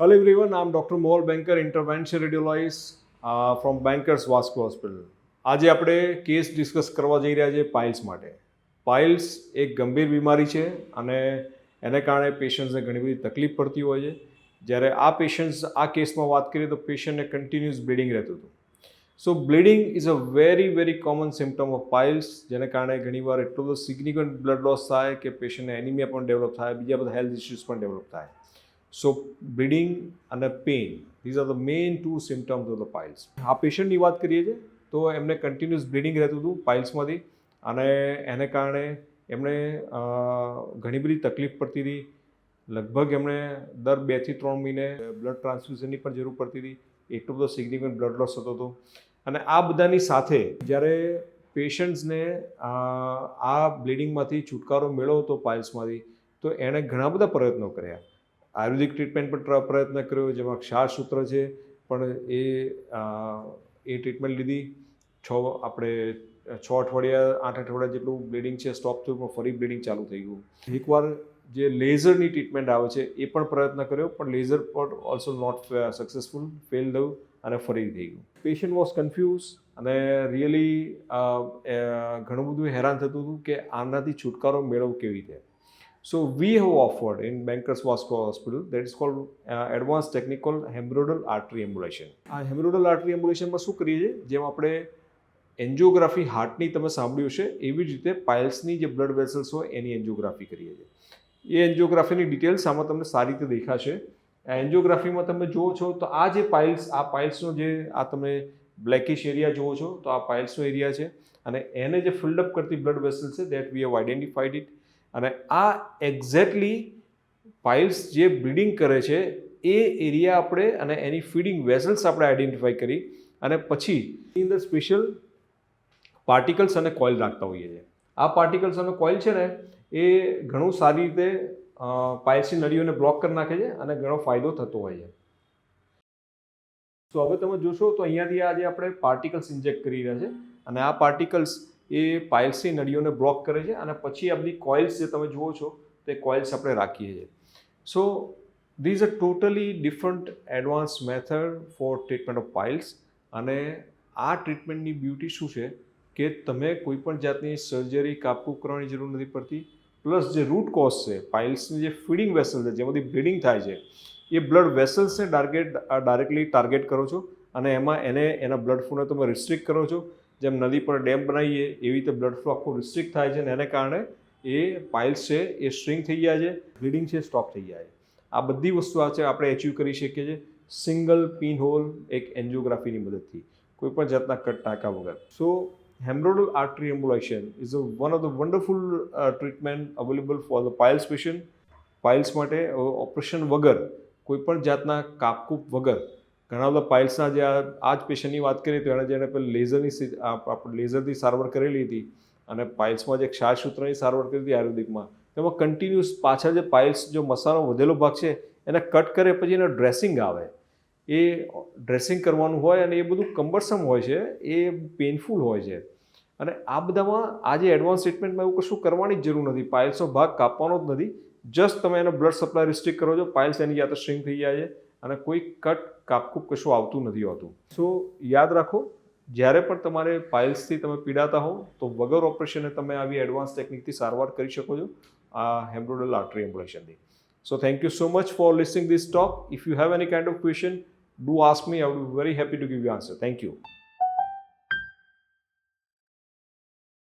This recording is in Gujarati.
Hello everyone, I'm Dr. Mohol Banker, intervention radiologist from Bankers Vasco Hospital. આજે આપણે કેસ ડિસ્કસ કરવા જઈ રહ્યા છે પાઇલ્સ માટે. પાઇલ્સ એક ગંભીર બીમારી છે અને એને કારણે પેશન્ટ્સને ઘણી બધી તકલીફ પડતી હોય છે. જ્યારે આ પેશન્ટ્સ આ કેસમાં વાત કરીએ તો પેશન્ટને કન્ટિન્યુઅસ બ્લીડિંગ રહેતું હતું. So bleeding is a very common symptom of piles, જેને કારણે ઘણીવાર એટલો બધો સિગ્નિફિકન્ટ બ્લડ લોસ થાય કે પેશન્ટને એનિમિયા પણ ડેવલપ થાય, બીજા બધા હેલ્થ ઇસ્યુઝ પણ ડેવલપ થાય. સો બ્લીડિંગ અને pain, these are the main two symptoms of the piles. આ પેશન્ટની વાત કરીએ છીએ તો એમને કન્ટિન્યુઅસ બ્લીડિંગ રહેતું હતું પાઇલ્સમાંથી અને એને કારણે એમણે ઘણી બધી તકલીફ પડતી હતી. લગભગ એમણે દર 2 થી 3 મહિને બ્લડ ટ્રાન્સફ્યુઝનની પણ જરૂર પડતી હતી. એટલો બધો સિગ્નિફિકન્ટ બ્લડ લોસ થતો હતો. અને આ બધાની સાથે જ્યારે પેશન્ટ્સને આ બ્લીડિંગમાંથી છુટકારો મેળવવો હતો પાઇલ્સમાંથી, તો એણે ઘણા બધા પ્રયત્નો કર્યા. આયુર્વેદિક ટ્રીટમેન્ટ પર પ્રયત્ન કર્યો, જેમાં ક્ષારસૂત્ર છે પણ એ ટ્રીટમેન્ટ લીધી. 6 અઠવાડિયા 8 અઠવાડિયા જેટલું બ્લીડિંગ છે સ્ટોપ થયું, પણ ફરી બ્લીડિંગ ચાલુ થઈ ગયું. એકવાર જે લેઝરની ટ્રીટમેન્ટ આવે છે એ પણ પ્રયત્ન કર્યો, પણ લેઝર પર ઓલ્સો નોટ સક્સેસફુલ, ફેલ થયું અને ફરી થઈ ગયું. પેશન્ટ વોઝ કન્ફ્યુઝ અને રિયલી ઘણું બધું હેરાન થતું હતું કે આનાથી છુટકારો મેળવવો કેવી રીતે. So we have offered in Bankers Vasco Hospital that is called advanced technical hemorrhoidal artery embolization. આ hemorrhoidal artery embolization માં શું કરીએ છીએ, જેમ આપણે એન્જિયોગ્રાફી હાર્ટની તમે સાંભળ્યું છે એવી જ રીતે પાઇલ્સની જે બ્લડ વેસલ્સ હોય એની એન્જિયોગ્રાફી કરીએ છીએ. એ એન્જિયોગ્રાફીની ડિટેલ્સ આમાં તમને સારી રીતે દેખાશે. આ એન્જિયોગ્રાફીમાં તમે જુઓ છો તો આ જે પાઇલ્સનો જે આ તમે બ્લેકિશ એરિયા જુઓ છો તો આ પાઇલ્સનો એરિયા છે અને એને જે ફિલ્ડઅપ કરતી બ્લડ વેસલ્સ છે that we have identified it. અને આ એક્ઝેક્ટલી પાઇલ્સ જે બ્લીડિંગ કરે છે એ એરિયા આપણે અને એની ફીડિંગ વેસલ્સ આપણે આઈડેન્ટિફાઈ કરી અને પછી એની અંદર સ્પેશિયલ પાર્ટિકલ્સ અને કોઇલ રાખતા હોઈએ છીએ. આ પાર્ટિકલ્સ અને કોઇલ છે ને એ ઘણું સારી રીતે પાઇલ્સની નળીઓને બ્લોક કરી નાખે છે અને ઘણો ફાયદો થતો હોય છે. તો હવે તમે જોશો તો અહીંયાથી આજે આપણે પાર્ટિકલ્સ ઇન્જેક્ટ કરી રહ્યા છે અને આ પાર્ટિકલ્સ એ પાઇલ્સની નળીઓને બ્લોક કરે છે અને પછી આ બધી કોઇલ્સ જે તમે જુઓ છો તે કોઇલ્સ આપણે રાખીએ છીએ. So these a totally different advance method for treatment of piles. અને આ ટ્રીટમેન્ટની બ્યુટી શું છે કે તમે કોઈ પણ જાતની સર્જરી કાપકૂપ કરવાની જરૂર નથી પડતી. પ્લસ જે રૂટ કોઝ છે, પાઇલ્સની જે ફીડિંગ વેસલ છે જેમાંથી બ્લીડિંગ થાય છે, એ બ્લડ વેસલ્સને ડાયરેક્ટલી ટાર્ગેટ કરો છો અને એમાં એના બ્લડ ફ્લોને તમે રિસ્ટ્રિક્ટ કરો છો. જેમ નદી પર ડેમ બનાવીએ એવી રીતે બ્લડ ફ્લો આખો રિસ્ટ્રિક્ટ થાય છે અને એને કારણે એ પાઇલ્સ છે એ સ્ટ્રિંગ થઈ જાય છે, બ્લીડિંગ છે સ્ટોપ થઈ જાય છે. આ બધી વસ્તુ છે આપણે એચીવ કરી શકીએ છીએ સિંગલ પિન હોલ એક એન્જિયોગ્રાફીની મદદથી, કોઈ પણ જાતના કટ ટાંકા વગર. સો hemorrhoidal artery embolization is one of the wonderful treatment available for the piles patient. Piles માટે ઓપરેશન વગર, કોઈ પણ જાતના કાપકૂપ વગર ઘણા બધા પાઇલ્સના જે આ જ પેશન્ટની વાત કરીએ તો જેણે પેલી લેઝરથી સારવાર કરેલી હતી અને પાઇલ્સમાં જે ક્ષારસૂત્રની સારવાર કરી હતી આયુર્વેદિકમાં, તેમાં કન્ટિન્યુઅસ પાછળ જે પાઇલ્સ જો મસાલો વધેલો ભાગ છે એને કટ કરે પછી એનો ડ્રેસિંગ આવે. એ ડ્રેસિંગ કરવાનું હોય અને એ બધું કમ્બરસમ હોય છે, એ પેઇનફુલ હોય છે. અને આ બધામાં આ જે એડવાન્સ ટ્રીટમેન્ટમાં એવું કશું કરવાની જ જરૂર નથી. પાઇલ્સનો ભાગ કાપવાનો જ નથી. જસ્ટ તમે એનો બ્લડ સપ્લાય રિસ્ટ્રિક્ટ કરો છો, પાઇલ્સ એની જાતે સ્ટ્રિંગ થઈ જાય છે અને કોઈ કટ કાપકૂપ કશું આવતું નથી હોતું. સો યાદ રાખો, જ્યારે પણ તમારે પાઇલ્સથી તમે પીડાતા હો તો વગર ઓપરેશને તમે આવી એડવાન્સ ટેકનિકથી સારવાર કરી શકો છો આ હેમરોઇડલ આર્ટરી એમ્બ્યુલેશનથી. So thank you so much for listening this talk. If you have any kind of question, do ask me. I will be very happy to give you answer. Thank you.